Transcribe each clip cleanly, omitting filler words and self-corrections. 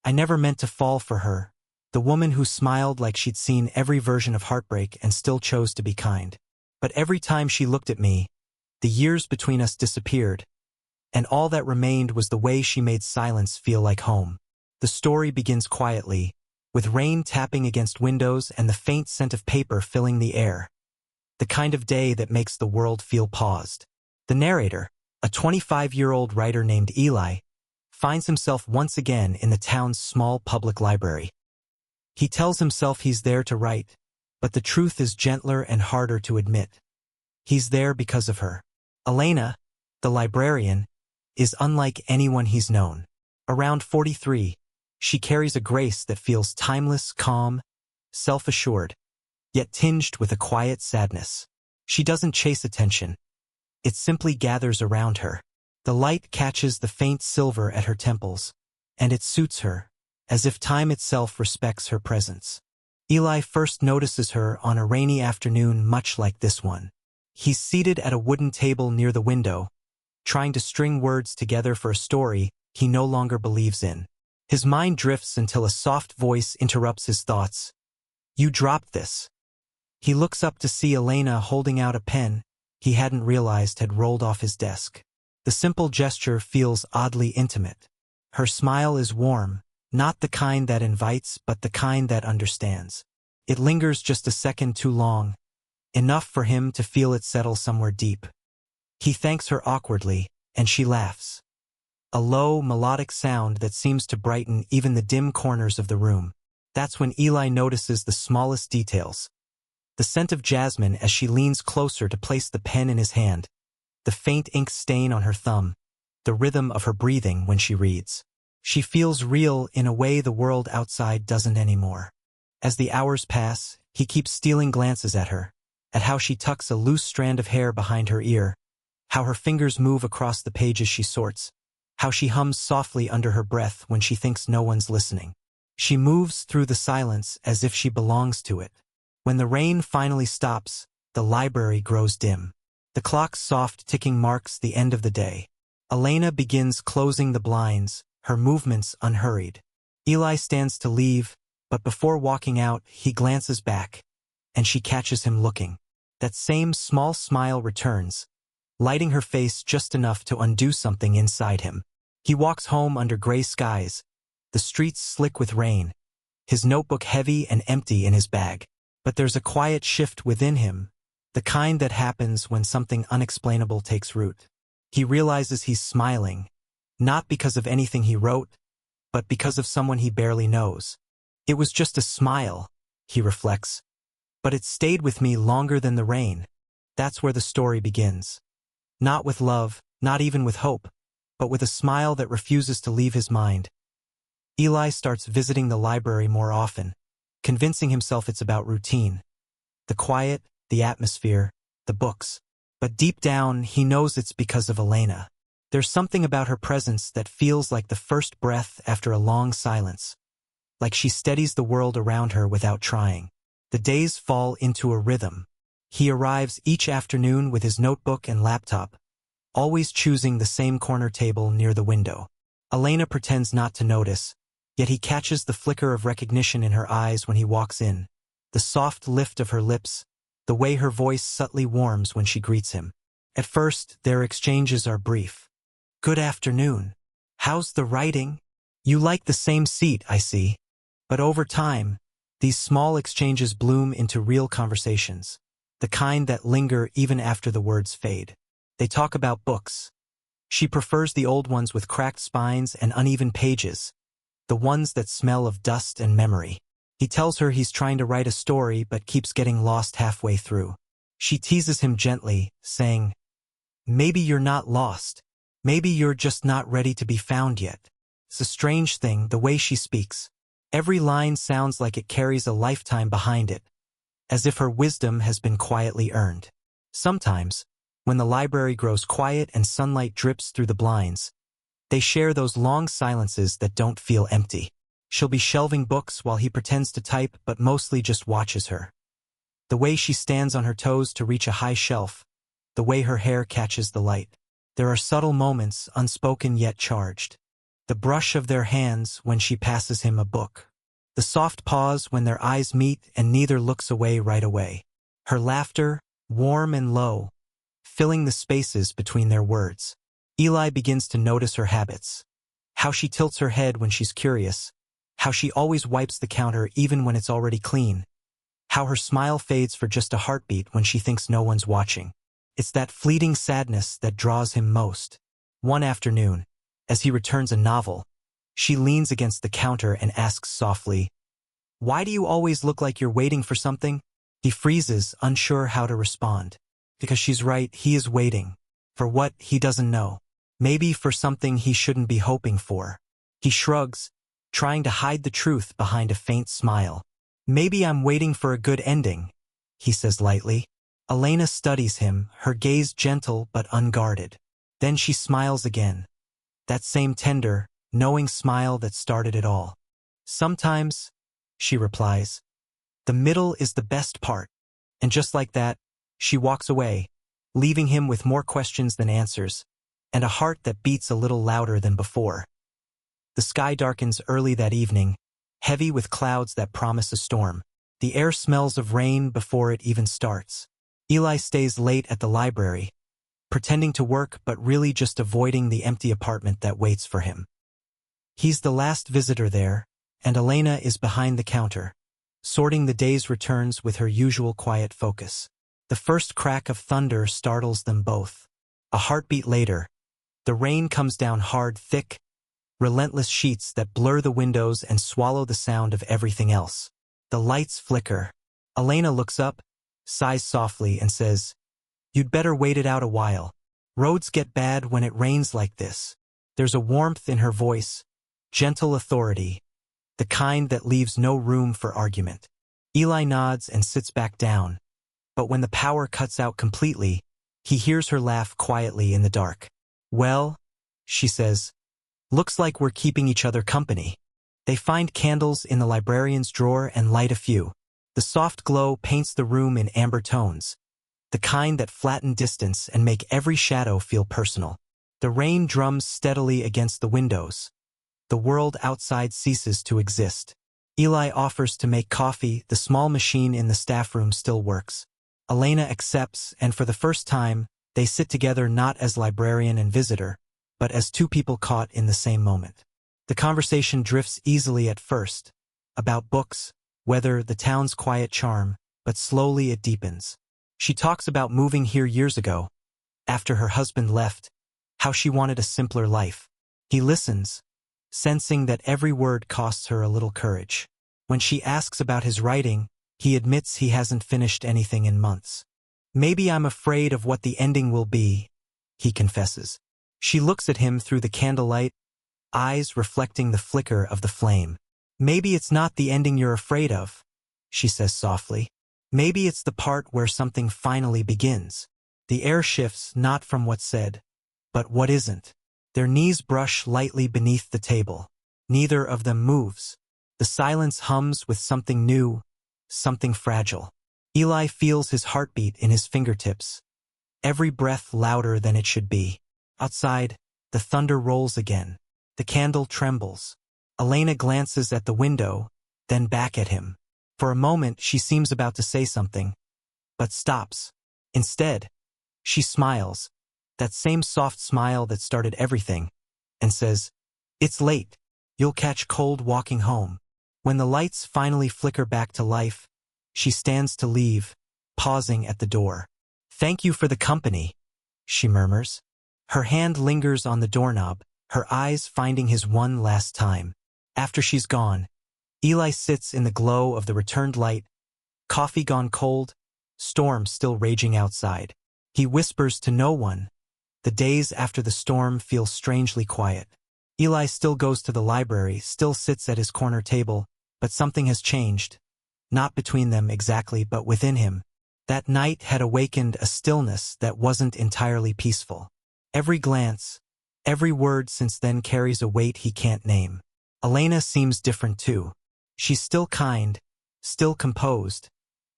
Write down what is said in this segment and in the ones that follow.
I never meant to fall for her, the woman who smiled like she'd seen every version of heartbreak and still chose to be kind. But every time she looked at me, the years between us disappeared, and all that remained was the way she made silence feel like home. The story begins quietly, with rain tapping against windows and the faint scent of paper filling the air. The kind of day that makes the world feel paused. The narrator, a 25-year-old writer named Eli, finds himself once again in the town's small public library. He tells himself he's there to write, but the truth is gentler and harder to admit. He's there because of her. Elena, the librarian, is unlike anyone he's known. Around 43, she carries a grace that feels timeless, calm, self-assured, yet tinged with a quiet sadness. She doesn't chase attention. It simply gathers around her. The light catches the faint silver at her temples, and it suits her, as if time itself respects her presence. Eli first notices her on a rainy afternoon much like this one. He's seated at a wooden table near the window, trying to string words together for a story he no longer believes in. His mind drifts until a soft voice interrupts his thoughts. "You dropped this." He looks up to see Elena holding out a pen he hadn't realized had rolled off his desk. The simple gesture feels oddly intimate. Her smile is warm, not the kind that invites but the kind that understands. It lingers just a second too long, enough for him to feel it settle somewhere deep. He thanks her awkwardly, and she laughs. A low, melodic sound that seems to brighten even the dim corners of the room. That's when Eli notices the smallest details. The scent of jasmine as she leans closer to place the pen in his hand, the faint ink stain on her thumb, the rhythm of her breathing when she reads. She feels real in a way the world outside doesn't anymore. As the hours pass, he keeps stealing glances at her, at how she tucks a loose strand of hair behind her ear, how her fingers move across the pages she sorts, how she hums softly under her breath when she thinks no one's listening. She moves through the silence as if she belongs to it. When the rain finally stops, the library grows dim. The clock's soft ticking marks the end of the day. Elena begins closing the blinds, her movements unhurried. Eli stands to leave, but before walking out, he glances back, and she catches him looking. That same small smile returns, lighting her face just enough to undo something inside him. He walks home under gray skies, the streets slick with rain, his notebook heavy and empty in his bag. But there's a quiet shift within him, the kind that happens when something unexplainable takes root. He realizes he's smiling, not because of anything he wrote, but because of someone he barely knows. It was just a smile, he reflects, but it stayed with me longer than the rain. That's where the story begins. Not with love, not even with hope, but with a smile that refuses to leave his mind. Eli starts visiting the library more often, convincing himself it's about routine. The quiet, the atmosphere, the books. But deep down, he knows it's because of Elena. There's something about her presence that feels like the first breath after a long silence. Like she steadies the world around her without trying. The days fall into a rhythm. He arrives each afternoon with his notebook and laptop, always choosing the same corner table near the window. Elena pretends not to notice, yet he catches the flicker of recognition in her eyes when he walks in, the soft lift of her lips, the way her voice subtly warms when she greets him. At first, their exchanges are brief. "Good afternoon. How's the writing? You like the same seat, I see." But over time, these small exchanges bloom into real conversations, the kind that linger even after the words fade. They talk about books. She prefers the old ones with cracked spines and uneven pages, the ones that smell of dust and memory. He tells her he's trying to write a story but keeps getting lost halfway through. She teases him gently, saying, "Maybe you're not lost. Maybe you're just not ready to be found yet." It's a strange thing, the way she speaks. Every line sounds like it carries a lifetime behind it, as if her wisdom has been quietly earned. Sometimes, when the library grows quiet and sunlight drips through the blinds, they share those long silences that don't feel empty. She'll be shelving books while he pretends to type but mostly just watches her. The way she stands on her toes to reach a high shelf, the way her hair catches the light. There are subtle moments, unspoken yet charged. the brush of their hands when she passes him a book, the soft pause when their eyes meet and neither looks away right away, her laughter, warm and low, filling the spaces between their words. Eli begins to notice her habits, how she tilts her head when she's curious, how she always wipes the counter even when it's already clean, how her smile fades for just a heartbeat when she thinks no one's watching. It's that fleeting sadness that draws him most. One afternoon, as he returns a novel, she leans against the counter and asks softly, "Why do you always look like you're waiting for something?" He freezes, unsure how to respond. Because she's right, he is waiting. For what, he doesn't know. Maybe for something he shouldn't be hoping for. He shrugs, trying to hide the truth behind a faint smile. "Maybe I'm waiting for a good ending," he says lightly. Elena studies him, her gaze gentle but unguarded. Then she smiles again. That same tender, knowing smile that started it all. "Sometimes," she replies, "the middle is the best part." And just like that, she walks away, leaving him with more questions than answers, and a heart that beats a little louder than before. The sky darkens early that evening, heavy with clouds that promise a storm. The air smells of rain before it even starts. Eli stays late at the library, pretending to work but really just avoiding the empty apartment that waits for him. He's the last visitor there, and Elena is behind the counter, sorting the day's returns with her usual quiet focus. The first crack of thunder startles them both. A heartbeat later, the rain comes down hard, thick, relentless sheets that blur the windows and swallow the sound of everything else. The lights flicker. Elena looks up, sighs softly, and says, "You'd better wait it out a while. Roads get bad when it rains like this." There's a warmth in her voice, gentle authority, the kind that leaves no room for argument. Eli nods and sits back down, but when the power cuts out completely, he hears her laugh quietly in the dark. "Well," she says, "looks like we're keeping each other company." They find candles in the librarian's drawer and light a few. The soft glow paints the room in amber tones, the kind that flatten distance and make every shadow feel personal. The rain drums steadily against the windows. The world outside ceases to exist. Eli offers to make coffee. The small machine in the staff room still works. Elena accepts, and for the first time, they sit together not as librarian and visitor, but as two people caught in the same moment. The conversation drifts easily at first, about books, weather, the town's quiet charm, but slowly it deepens. She talks about moving here years ago, after her husband left, how she wanted a simpler life. He listens, sensing that every word costs her a little courage. When she asks about his writing, he admits he hasn't finished anything in months. "Maybe I'm afraid of what the ending will be," he confesses. She looks at him through the candlelight, eyes reflecting the flicker of the flame. "Maybe it's not the ending you're afraid of," she says softly. "Maybe it's the part where something finally begins." The air shifts not from what's said, but what isn't. Their knees brush lightly beneath the table. Neither of them moves. The silence hums with something new, something fragile. Eli feels his heartbeat in his fingertips, every breath louder than it should be. Outside, the thunder rolls again. The candle trembles. Elena glances at the window, then back at him. For a moment, she seems about to say something, but stops. Instead, she smiles, that same soft smile that started everything, and says, "It's late. You'll catch cold walking home." When the lights finally flicker back to life, she stands to leave, pausing at the door. "Thank you for the company," she murmurs. Her hand lingers on the doorknob, her eyes finding his one last time. After she's gone, Eli sits in the glow of the returned light, coffee gone cold, storm still raging outside. He whispers to no one. The days after the storm feel strangely quiet. Eli still goes to the library, still sits at his corner table, but something has changed. Not between them exactly, but within him. That night had awakened a stillness that wasn't entirely peaceful. Every glance, every word since then carries a weight he can't name. Elena seems different too. She's still kind, still composed,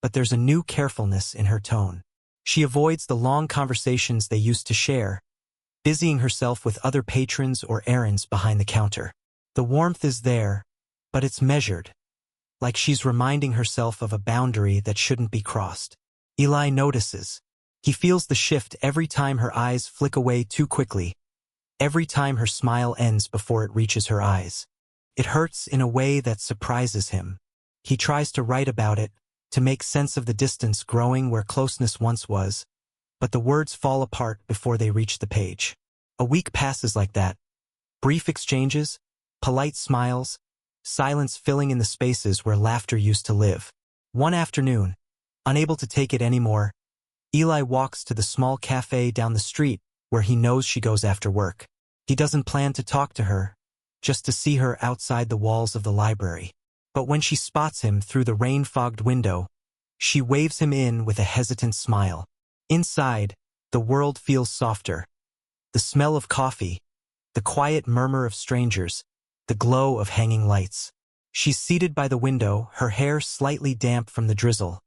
but there's a new carefulness in her tone. She avoids the long conversations they used to share, busying herself with other patrons or errands behind the counter. The warmth is there, but it's measured, like she's reminding herself of a boundary that shouldn't be crossed. Eli notices. He feels the shift every time her eyes flick away too quickly, every time her smile ends before it reaches her eyes. It hurts in a way that surprises him. He tries to write about it, to make sense of the distance growing where closeness once was, but the words fall apart before they reach the page. A week passes like that. Brief exchanges, polite smiles, silence filling in the spaces where laughter used to live. One afternoon, unable to take it anymore, Eli walks to the small cafe down the street where he knows she goes after work. He doesn't plan to talk to her, just to see her outside the walls of the library. But when she spots him through the rain-fogged window, she waves him in with a hesitant smile. Inside, the world feels softer. The smell of coffee, the quiet murmur of strangers, the glow of hanging lights. She's seated by the window, her hair slightly damp from the drizzle,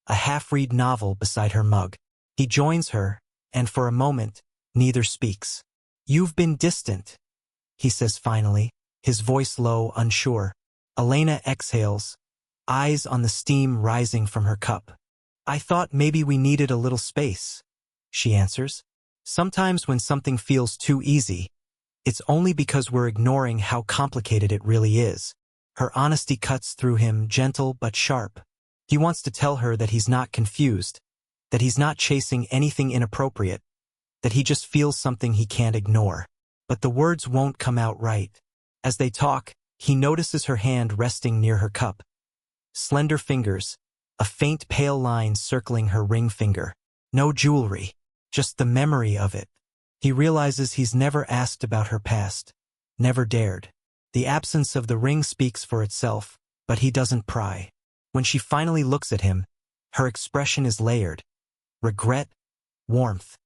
a half-read novel beside her mug. He joins her, and for a moment, neither speaks. "You've been distant," he says finally, his voice low, unsure. Elena exhales, eyes on the steam rising from her cup. "I thought maybe we needed a little space," she answers. Sometimes when something feels too easy, it's only because we're ignoring how complicated it really is. Her honesty cuts through him, gentle but sharp. He wants to tell her that he's not confused, that he's not chasing anything inappropriate, that he just feels something he can't ignore. But the words won't come out right. As they talk, he notices her hand resting near her cup. Slender fingers, a faint pale line circling her ring finger. No jewelry, just the memory of it. He realizes he's never asked about her past, never dared. The absence of the ring speaks for itself, but he doesn't pry. When she finally looks at him, her expression is layered. Regret, warmth,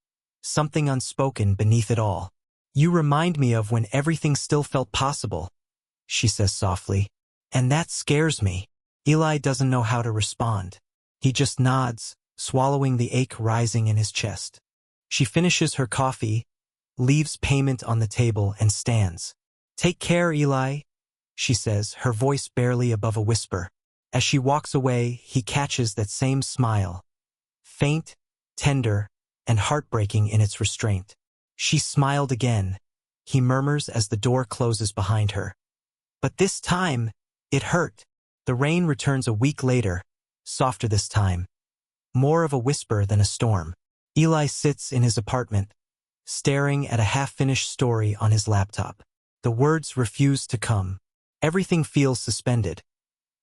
something unspoken beneath it all. "You remind me of when everything still felt possible," she says softly. "And that scares me." Eli doesn't know how to respond. He just nods, swallowing the ache rising in his chest. She finishes her coffee, leaves payment on the table, and stands. "Take care, Eli," she says, her voice barely above a whisper. As she walks away, he catches that same smile, faint, tender, and heartbreaking in its restraint. "She smiled again," he murmurs as the door closes behind her. But this time, it hurt. The rain returns a week later, softer this time, more of a whisper than a storm. Eli sits in his apartment, staring at a half-finished story on his laptop. The words refuse to come. Everything feels suspended.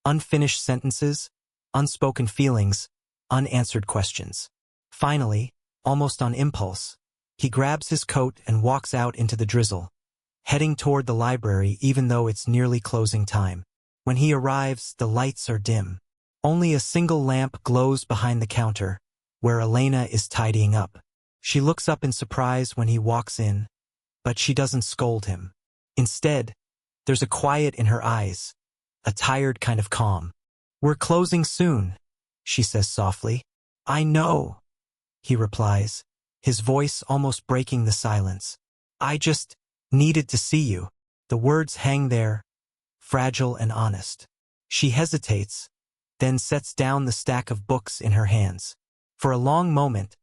Unfinished sentences, unspoken feelings, unanswered questions. Finally, almost on impulse, he grabs his coat and walks out into the drizzle, heading toward the library even though it's nearly closing time. When he arrives, the lights are dim. Only a single lamp glows behind the counter, where Elena is tidying up. She looks up in surprise when he walks in, but she doesn't scold him. Instead, there's a quiet in her eyes, a tired kind of calm. "We're closing soon," she says softly. "I know," he replies, his voice almost breaking the silence. "I just needed to see you." The words hang there, fragile and honest. She hesitates, then sets down the stack of books in her hands. For a long moment,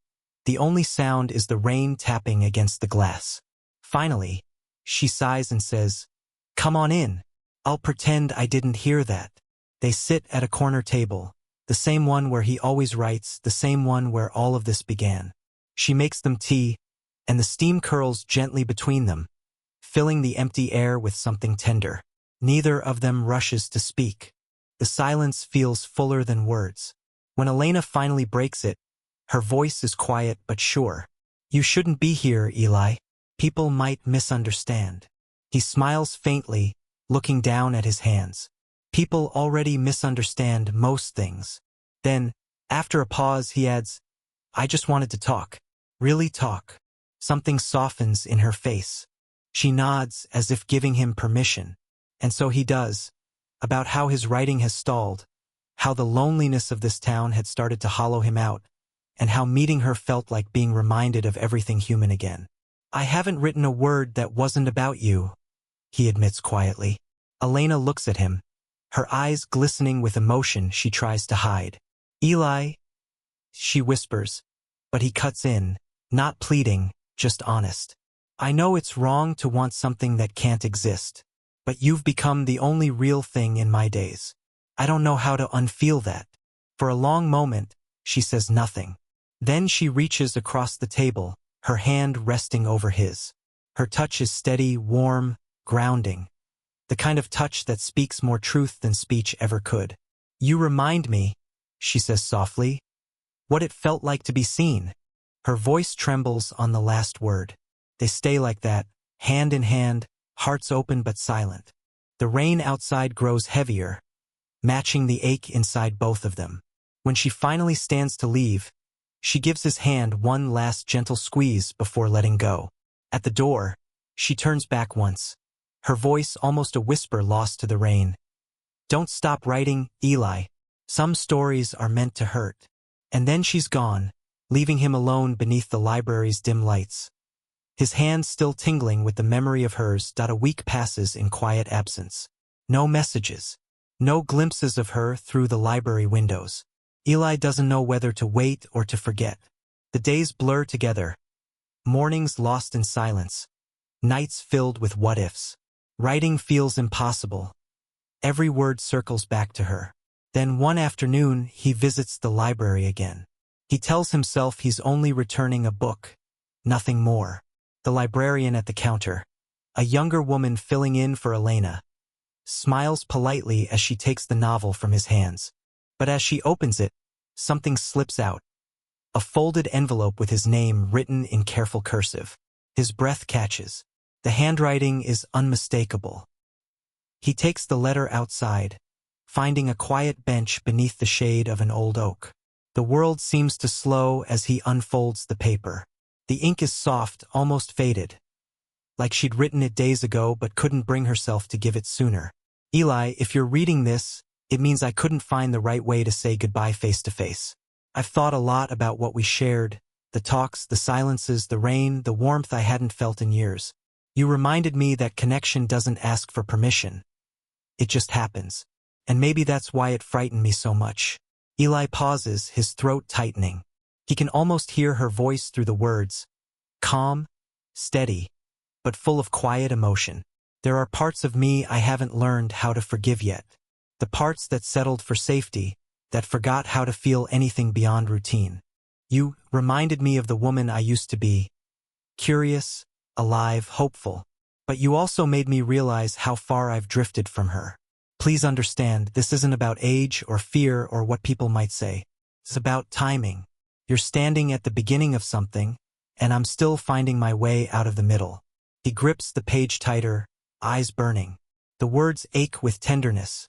the only sound is the rain tapping against the glass. Finally, she sighs and says, "Come on in. I'll pretend I didn't hear that." They sit at a corner table, the same one where he always writes, the same one where all of this began. She makes them tea, and the steam curls gently between them, filling the empty air with something tender. Neither of them rushes to speak. The silence feels fuller than words. When Elena finally breaks it, her voice is quiet but sure. "You shouldn't be here, Eli. People might misunderstand." He smiles faintly, looking down at his hands. "People already misunderstand most things." Then, after a pause, he adds, "I just wanted to talk. Really talk." Something softens in her face. She nods as if giving him permission. And so he does, about how his writing has stalled, how the loneliness of this town had started to hollow him out, and how meeting her felt like being reminded of everything human again. I haven't written a word that wasn't about you, he admits quietly. Elena looks at him, her eyes glistening with emotion she tries to hide. Eli, she whispers, but he cuts in, not pleading, just honest. I know it's wrong to want something that can't exist, but you've become the only real thing in my days. I don't know how to unfeel that. For a long moment, she says nothing. Then she reaches across the table, her hand resting over his. Her touch is steady, warm, grounding. The kind of touch that speaks more truth than speech ever could. You remind me, she says softly, what it felt like to be seen. Her voice trembles on the last word. They stay like that, hand in hand, hearts open but silent. The rain outside grows heavier, matching the ache inside both of them. When she finally stands to leave, she gives his hand one last gentle squeeze before letting go. At the door, she turns back once, her voice almost a whisper lost to the rain. Don't stop writing, Eli. Some stories are meant to hurt. And then she's gone, leaving him alone beneath the library's dim lights. His hand still tingling with the memory of hers. A week passes in quiet absence. No messages. No glimpses of her through the library windows. Eli doesn't know whether to wait or to forget. The days blur together. Mornings lost in silence. Nights filled with what-ifs. Writing feels impossible. Every word circles back to her. Then one afternoon, he visits the library again. He tells himself he's only returning a book, nothing more. The librarian at the counter, a younger woman filling in for Elena, smiles politely as she takes the novel from his hands. But as she opens it, something slips out. A folded envelope with his name written in careful cursive. His breath catches. The handwriting is unmistakable. He takes the letter outside, finding a quiet bench beneath the shade of an old oak. The world seems to slow as he unfolds the paper. The ink is soft, almost faded, like she'd written it days ago but couldn't bring herself to give it sooner. Eli, if you're reading this, it means I couldn't find the right way to say goodbye face to face. I've thought a lot about what we shared, the talks, the silences, the rain, the warmth I hadn't felt in years. You reminded me that connection doesn't ask for permission. It just happens. And maybe that's why it frightened me so much. Eli pauses, his throat tightening. He can almost hear her voice through the words. Calm, steady, but full of quiet emotion. There are parts of me I haven't learned how to forgive yet. The parts that settled for safety, that forgot how to feel anything beyond routine. You reminded me of the woman I used to be. Curious, alive, hopeful. But you also made me realize how far I've drifted from her. Please understand, this isn't about age or fear or what people might say. It's about timing. You're standing at the beginning of something, and I'm still finding my way out of the middle. He grips the page tighter, eyes burning. The words ache with tenderness,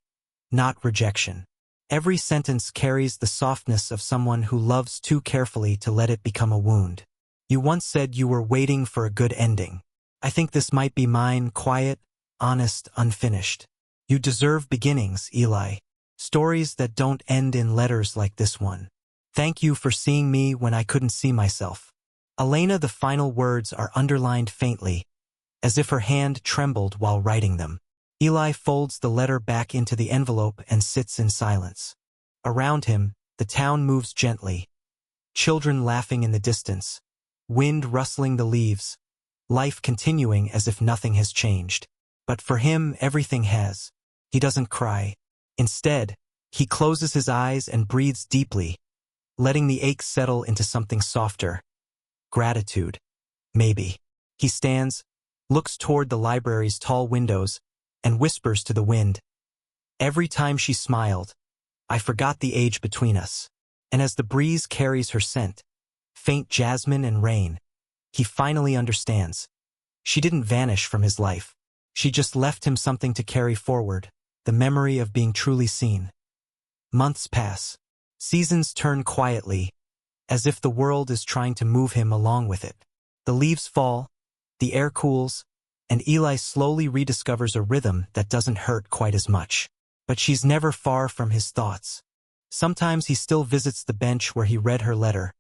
not rejection. Every sentence carries the softness of someone who loves too carefully to let it become a wound. You once said you were waiting for a good ending. I think this might be mine, quiet, honest, unfinished. You deserve beginnings, Eli. Stories that don't end in letters like this one. Thank you for seeing me when I couldn't see myself. Elena, the final words are underlined faintly, as if her hand trembled while writing them. Eli folds the letter back into the envelope and sits in silence. Around him, the town moves gently. Children laughing in the distance. Wind rustling the leaves. Life continuing as if nothing has changed. But for him, everything has. He doesn't cry. Instead, he closes his eyes and breathes deeply, letting the ache settle into something softer. Gratitude. Maybe. He stands, looks toward the library's tall windows, and whispers to the wind. Every time she smiled, I forgot the age between us. And as the breeze carries her scent, faint jasmine and rain, he finally understands. She didn't vanish from his life. She just left him something to carry forward, the memory of being truly seen. Months pass. Seasons turn quietly, as if the world is trying to move him along with it. The leaves fall, the air cools, and Eli slowly rediscovers a rhythm that doesn't hurt quite as much. But she's never far from his thoughts. Sometimes he still visits the bench where he read her letter,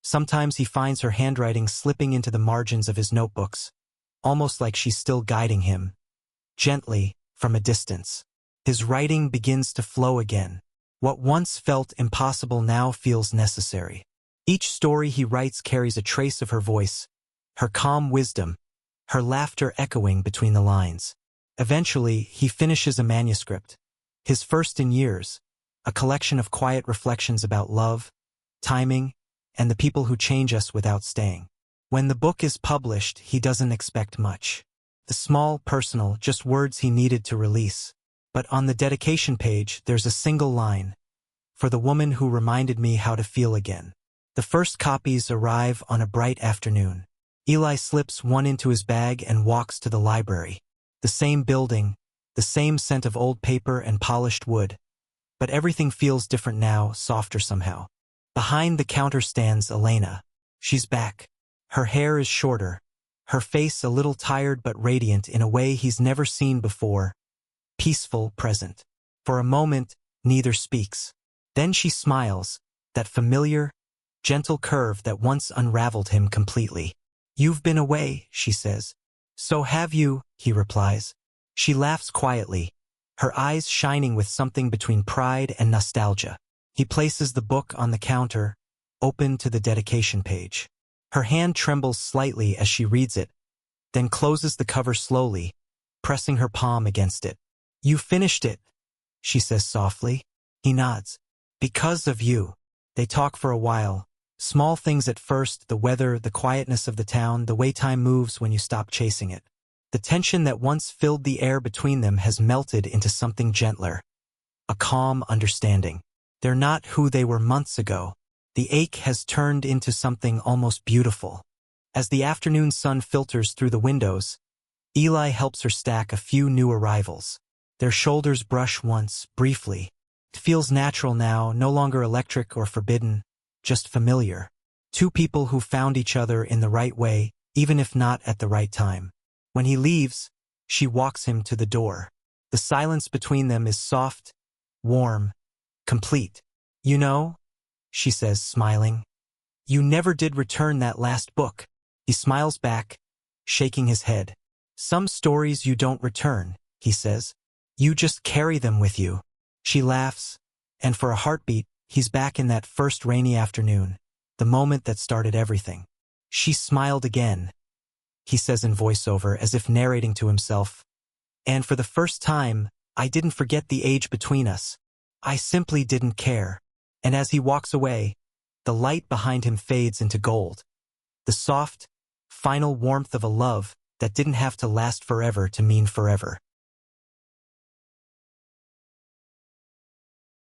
Sometimes he finds her handwriting slipping into the margins of his notebooks, almost like she's still guiding him, gently, from a distance. His writing begins to flow again. What once felt impossible now feels necessary. Each story he writes carries a trace of her voice, her calm wisdom, her laughter echoing between the lines. Eventually, he finishes a manuscript, his first in years, a collection of quiet reflections about love, timing, and the people who change us without staying. When the book is published, he doesn't expect much. The small, personal, just words he needed to release. But on the dedication page, there's a single line, "For the woman who reminded me how to feel again." The first copies arrive on a bright afternoon. Eli slips one into his bag and walks to the library. The same building, the same scent of old paper and polished wood. But everything feels different now, softer somehow. Behind the counter stands Elena. She's back. Her hair is shorter, her face a little tired but radiant in a way he's never seen before. Peaceful, present. For a moment, neither speaks. Then she smiles, that familiar, gentle curve that once unraveled him completely. "You've been away," she says. "So have you," he replies. She laughs quietly, her eyes shining with something between pride and nostalgia. He places the book on the counter, open to the dedication page. Her hand trembles slightly as she reads it, then closes the cover slowly, pressing her palm against it. "You finished it," she says softly. He nods. "Because of you." They talk for a while. Small things at first, the weather, the quietness of the town, the way time moves when you stop chasing it. The tension that once filled the air between them has melted into something gentler. A calm understanding. They're not who they were months ago. The ache has turned into something almost beautiful. As the afternoon sun filters through the windows, Eli helps her stack a few new arrivals. Their shoulders brush once, briefly. It feels natural now, no longer electric or forbidden, just familiar. Two people who found each other in the right way, even if not at the right time. When he leaves, she walks him to the door. The silence between them is soft, warm, complete. "You know," she says, smiling, "you never did return that last book." He smiles back, shaking his head. "Some stories you don't return," he says. "You just carry them with you." She laughs, and for a heartbeat, he's back in that first rainy afternoon, the moment that started everything. "She smiled again," he says in voiceover as if narrating to himself. "And for the first time, I didn't forget the age between us. I simply didn't care." And as he walks away, the light behind him fades into gold. The soft, final warmth of a love that didn't have to last forever to mean forever.